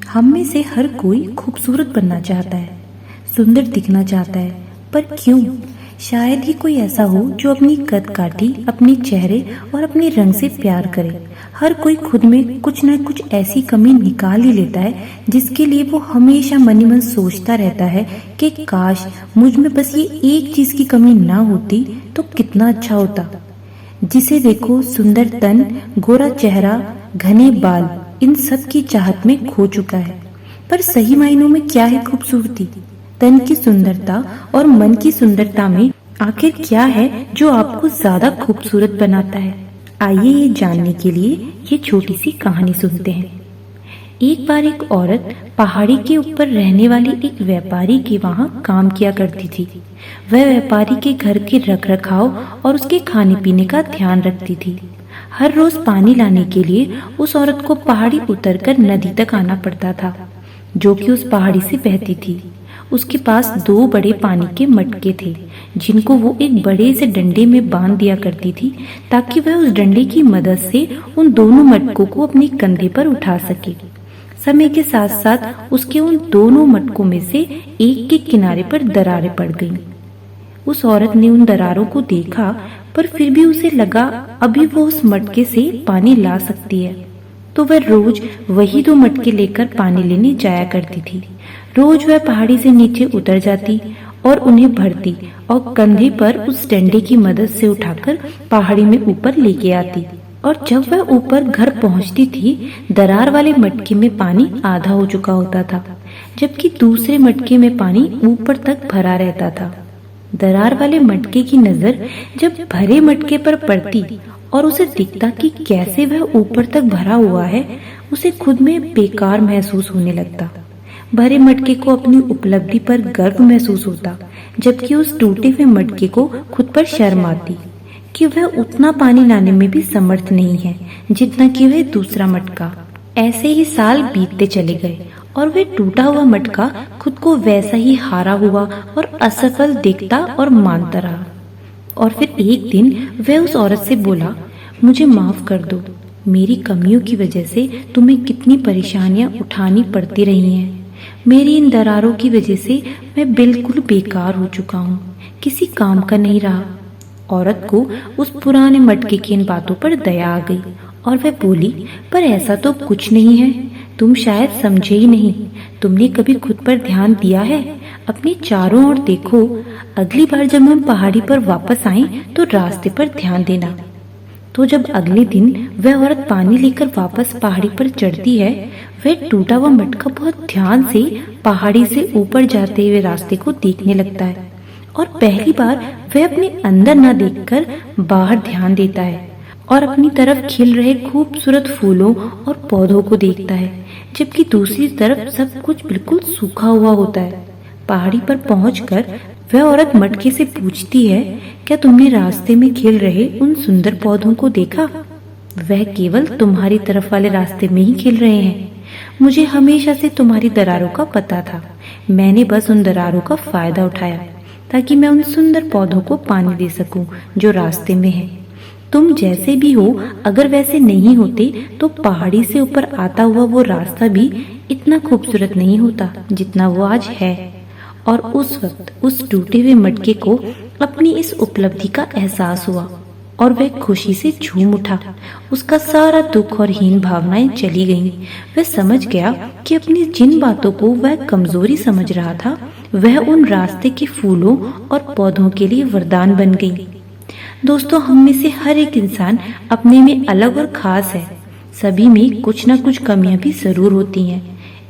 हम में से हर कोई खूबसूरत बनना चाहता है, सुंदर दिखना चाहता है, पर क्यों? शायद ही कोई ऐसा हो जो अपनी कद काठी, अपने चेहरे और अपने रंग से प्यार करे। हर कोई खुद में कुछ न कुछ ऐसी कमी निकाल ही लेता है जिसके लिए वो हमेशा मन ही मन सोचता रहता है कि काश मुझ में बस ये एक चीज की कमी ना होती तो कितना अच्छा होता। जिसे देखो सुंदर तन, गोरा चेहरा, घने बाल, इन सब की चाहत में खो चुका है। पर सही मायनों में क्या है खूबसूरती? तन की सुंदरता और मन की सुंदरता में आखिर क्या है जो आपको ज्यादा खूबसूरत बनाता है? आइए ये जानने के लिए ये छोटी सी कहानी सुनते हैं। एक बार एक औरत पहाड़ी के ऊपर रहने वाले एक व्यापारी के वहां काम किया करती थी। वह व्यापारी के घर के रखरखाव और उसके खाने पीने का ध्यान रखती थी। हर रोज पानी लाने के लिए उस औरत को पहाड़ी उतरकर नदी तक आना पड़ता था, जो कि उस पहाड़ी से बहती थी। उसके पास 2 बड़े पानी के मटके थे, जिनको वो एक बड़े से डंडे में बांध दिया करती थी, ताकि वह उस डंडे की मदद से उन दोनों मटकों को अपने कंधे पर उठा सके। समय के साथ साथ उसके उन दोनों मटकों में से एक के किनारे पर दरारें पड़ गईं। उस औरत ने उन दरारों को देखा, पर फिर भी उसे लगा अभी वो उस मटके से पानी ला सकती है, तो वह रोज वही 2 मटके लेकर पानी लेने जाया करती थी। रोज वह पहाड़ी से नीचे उतर जाती और उन्हें भरती और कंधे पर उस डंडे की मदद से उठाकर पहाड़ी में ऊपर लेके आती। और जब वह ऊपर घर पहुंचती थी, दरार वाले मटके में पानी आधा हो चुका होता था, जबकि दूसरे मटके में पानी ऊपर तक भरा रहता था। दरार वाले मटके की नजर जब भरे मटके पर पड़ती और उसे दिखता कि कैसे वह ऊपर तक भरा हुआ है, उसे खुद में बेकार महसूस होने लगता। भरे मटके को अपनी उपलब्धि पर गर्व महसूस होता, जबकि उस टूटे हुए मटके को खुद पर शर्म आती कि वह उतना पानी लाने में भी समर्थ नहीं है जितना कि वह दूसरा मटका। ऐसे ही साल बीतते चले गए और वह टूटा हुआ मटका खुद को वैसा ही हारा हुआ और असफल दिखता और मानता रहा। और फिर एक दिन वह उस औरत से बोला, मुझे माफ कर दो, मेरी कमियों की वजह से तुम्हें कितनी परेशानियां उठानी पड़ती रही हैं। मेरी इन दरारों की वजह से मैं बिल्कुल बेकार हो चुका हूँ, किसी काम का नहीं रहा। औरत को उस पुराने मटके की इन बातों पर दया आ गई और वह बोली, पर ऐसा तो कुछ नहीं है, तुम शायद समझे ही नहीं। तुमने कभी खुद पर ध्यान दिया है? अपने चारों ओर देखो। अगली बार जब हम पहाड़ी पर वापस आएं तो रास्ते पर ध्यान देना। तो जब अगले दिन वह औरत पानी लेकर वापस पहाड़ी पर चढ़ती है, वह टूटा हुआ मटका बहुत ध्यान से पहाड़ी से ऊपर जाते हुए रास्ते को देखने लगता है और पहली बार वह अपने अंदर न देखकर बाहर ध्यान देता है और अपनी तरफ खिल रहे खूबसूरत फूलों और पौधों को देखता है, जबकि दूसरी तरफ सब कुछ बिल्कुल सूखा हुआ होता है। पहाड़ी पर पहुंचकर वह औरत मटके से पूछती है, क्या तुमने रास्ते में खिल रहे उन सुंदर पौधों को देखा? वह केवल तुम्हारी तरफ वाले रास्ते में ही खिल रहे हैं। मुझे हमेशा से तुम्हारी दरारों का पता था, मैंने बस उन दरारों का फायदा उठाया ताकि मैं उन सुंदर पौधों को पानी दे सकूं जो रास्ते में है। तुम जैसे भी हो, अगर वैसे नहीं होते तो पहाड़ी से ऊपर आता हुआ वो रास्ता भी इतना खूबसूरत नहीं होता जितना वो आज है। और उस वक्त उस टूटे हुए मटके को अपनी इस उपलब्धि का एहसास हुआ और वह खुशी से झूम उठा। उसका सारा दुख और हीन भावनाएं चली गईं। वह समझ गया कि अपनी जिन बातों को वह कमजोरी समझ रहा था, वह उन रास्ते के फूलों और पौधों के लिए वरदान बन गई। दोस्तों, हम में से हर एक इंसान अपने में अलग और खास है। सभी में कुछ न कुछ कमियां भी जरूर होती हैं।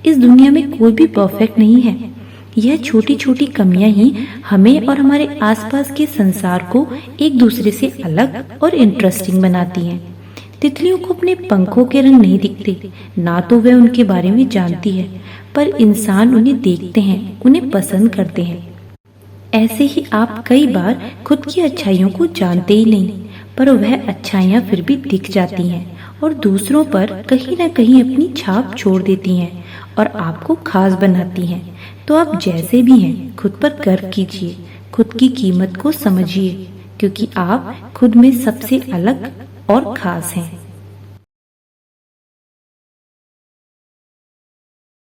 इस दुनिया में कोई भी परफेक्ट नहीं है। यह छोटी छोटी कमियां ही हमें और हमारे आसपास के संसार को एक दूसरे से अलग और इंटरेस्टिंग बनाती हैं। तितलियों को अपने पंखों के रंग नहीं दिखते, ना तो वह उनके बारे में जानती है, पर इंसान उन्हें देखते हैं, उन्हें पसंद करते हैं। ऐसे ही आप कई बार खुद की अच्छाइयों को जानते ही नहीं, पर वह अच्छाइयाँ फिर भी दिख जाती हैं और दूसरों पर कहीं न कहीं अपनी छाप छोड़ देती हैं और आपको खास बनाती हैं। तो आप जैसे भी हैं, खुद पर गर्व कीजिए, खुद की कीमत को समझिए, क्योंकि आप खुद में सबसे अलग और खास हैं।